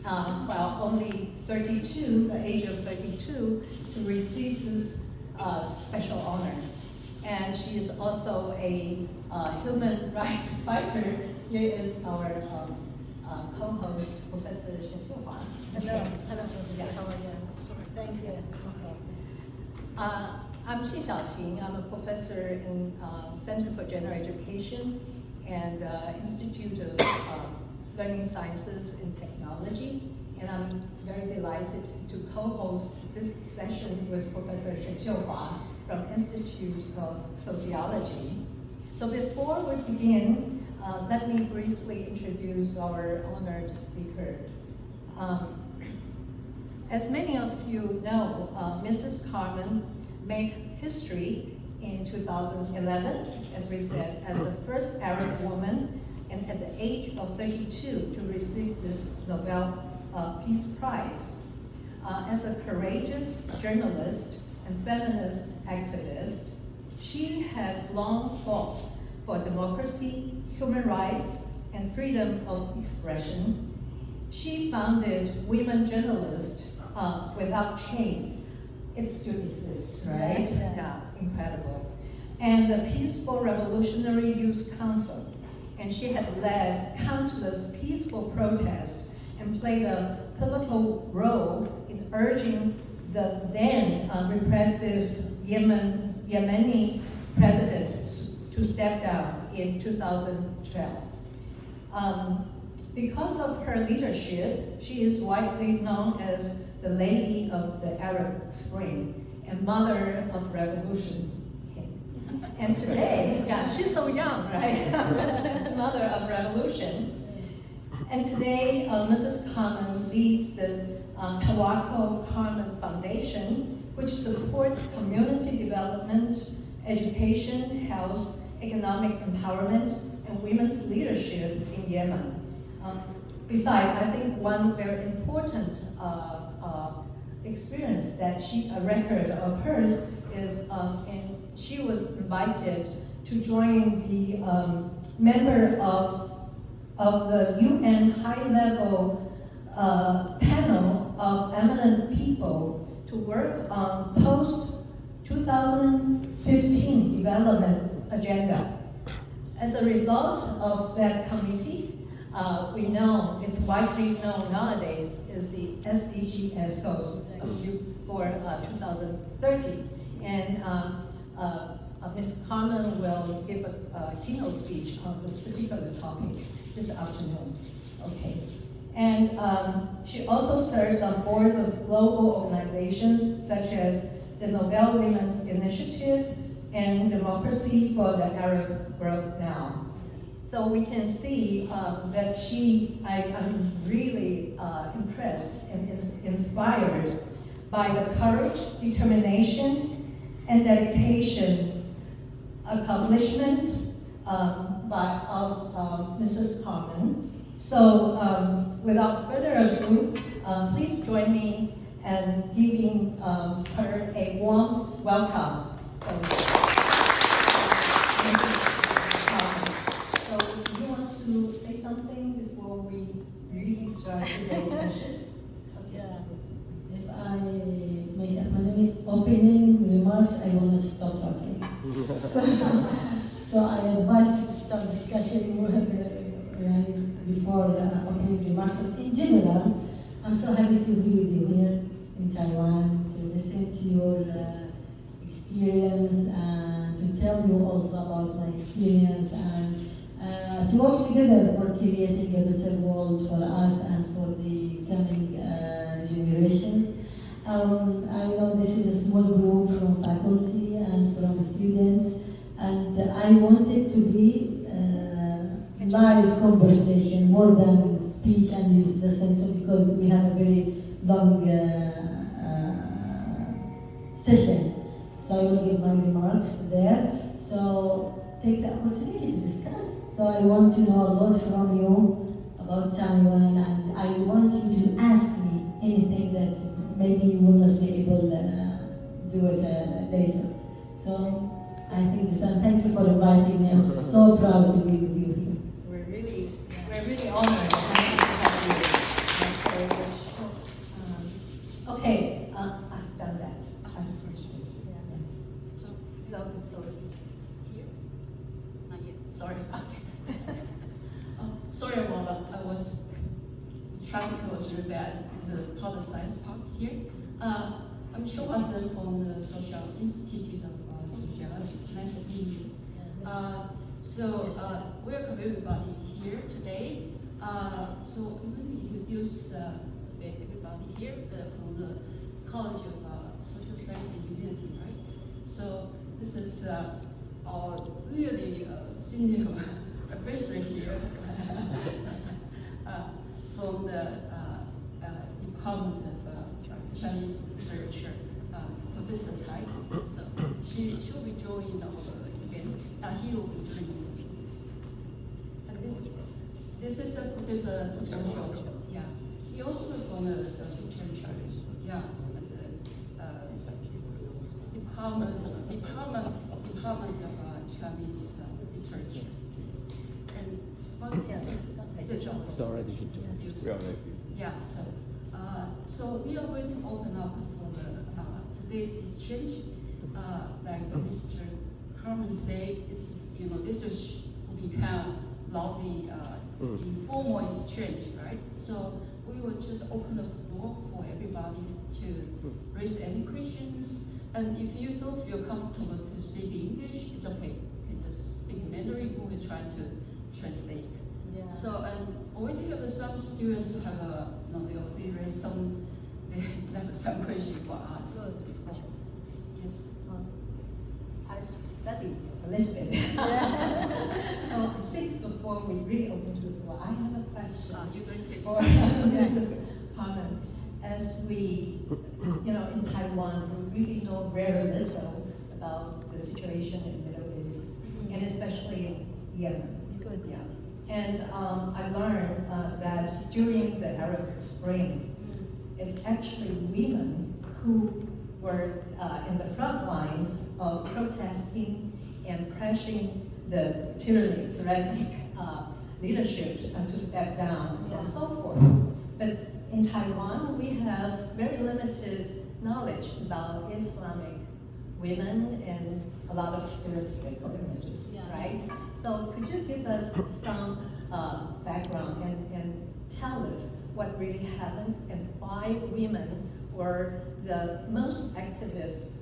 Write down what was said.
while only 32, the age of 32, to receive this special honor. And she is also a human rights fighter. Here is our co-host, Professor Shen Qiuhua. Hello, Professor. How are you? Sorry. Thank you. I'm Xi Xiaoqing. I'm a professor in Center for General Education and Institute of Learning Sciences and Technology. And I'm very delighted to co-host this session with Professor Shen Qiuhua from Institute of Sociology. So before we begin, let me briefly introduce our honored speaker. As many of you know, Mrs. Kármán made history in 2011, as we said, as the first Arab woman, and at the age of 32 to receive this Nobel Peace Prize. As a courageous journalist and feminist activist, she has long fought for democracy, human rights, and freedom of expression. She founded Women Journalists Without Chains. It still exists, right? Yeah, incredible. And the Peaceful Revolutionary Youth Council. And she had led countless peaceful protests and played a pivotal role in urging the then repressive Yemeni president to step down in 2012. Because of her leadership, she is widely known as the Lady of the Arab Spring and Mother of Revolution. And today, yeah, she's so young, right? She's the Mother of Revolution. And today, Mrs. Kármán leads the توكل Kármán Foundation, which supports community development, education, health, economic empowerment, and women's leadership in Yemen. Besides, I think one very important experience that a record of hers is she was invited to join the member of the UN high-level panel of eminent people to work on post-2015 development agenda. As a result of that committee, we know, it's widely known nowadays, is the SDGs goals for 2030. And Ms. Kármán will give a keynote speech on this particular topic this afternoon. Okay. And she also serves on boards of global organizations such as the Nobel Women's Initiative and Democracy for the Arab World Now. So we can see that I'm really impressed and inspired by the courage, determination, and dedication accomplishments of Mrs. Kármán. So without further ado, please join me in giving her a warm welcome. So do you want to say something before we really start today's session? Yeah. If I make any opening remarks, I will not stop talking. So I advise you to start discussion before opening remarks. In general, I'm so happy to be with you here in Taiwan, to listen to your experience and to tell you also about my experience and to work together for creating a better world for us and for the coming generations. I know this is a small group from faculty and from students, and I want it to be live conversation more than speech and use the censor because we have a very long session. So I will give my remarks there. So take the opportunity to discuss. So I want to know a lot from you about Taiwan, and I want you to ask me anything that maybe you will not be able to do it later. So I think so. Thank you for inviting me. I'm so proud to be with you here. We're really honored to have you. traffic was really bad. It's a part of science park here. I'm Shu Hua-sen from the Social Institute of Sociology. Nice to meet you. Welcome everybody here today. So I'm going to introduce everybody here from the College of Social Science and Humanity, right? So this is our really senior professor here from the Department of Chinese Literature, Professor Tsai. So she will be joining our events. He will be joining the events. And this is a Professor Tsai. Yeah. He also works on the literature. Yeah. Department of Chinese Literature. And what is It's already introduced. Yeah, so we are going to open up for the today's exchange. Like Mr. Kerman said, it's this will become lovely informal exchange, right? So we will just open the floor for everybody to raise any questions. And if you don't feel comfortable to speak English, it's okay. You can just speak Mandarin. We will try to translate. Yeah. So, and already have some students have they raised some, they have some question for us before. Yes. I've studied a little bit. So I think before we really open to the floor, I have a question You're going to for Mrs. Harmon. As we, in Taiwan, we really know very little about the situation in the Middle East, and especially in Yemen. Good. Yeah. And I learned that during the Arab Spring, it's actually women who were in the front lines of protesting and pressing the tyrannic leadership to step down and so on and so forth. But in Taiwan, we have very limited knowledge about Islamic women and a lot of stereotypical images, right? So could you give us some background and tell us what really happened and why women were the most activist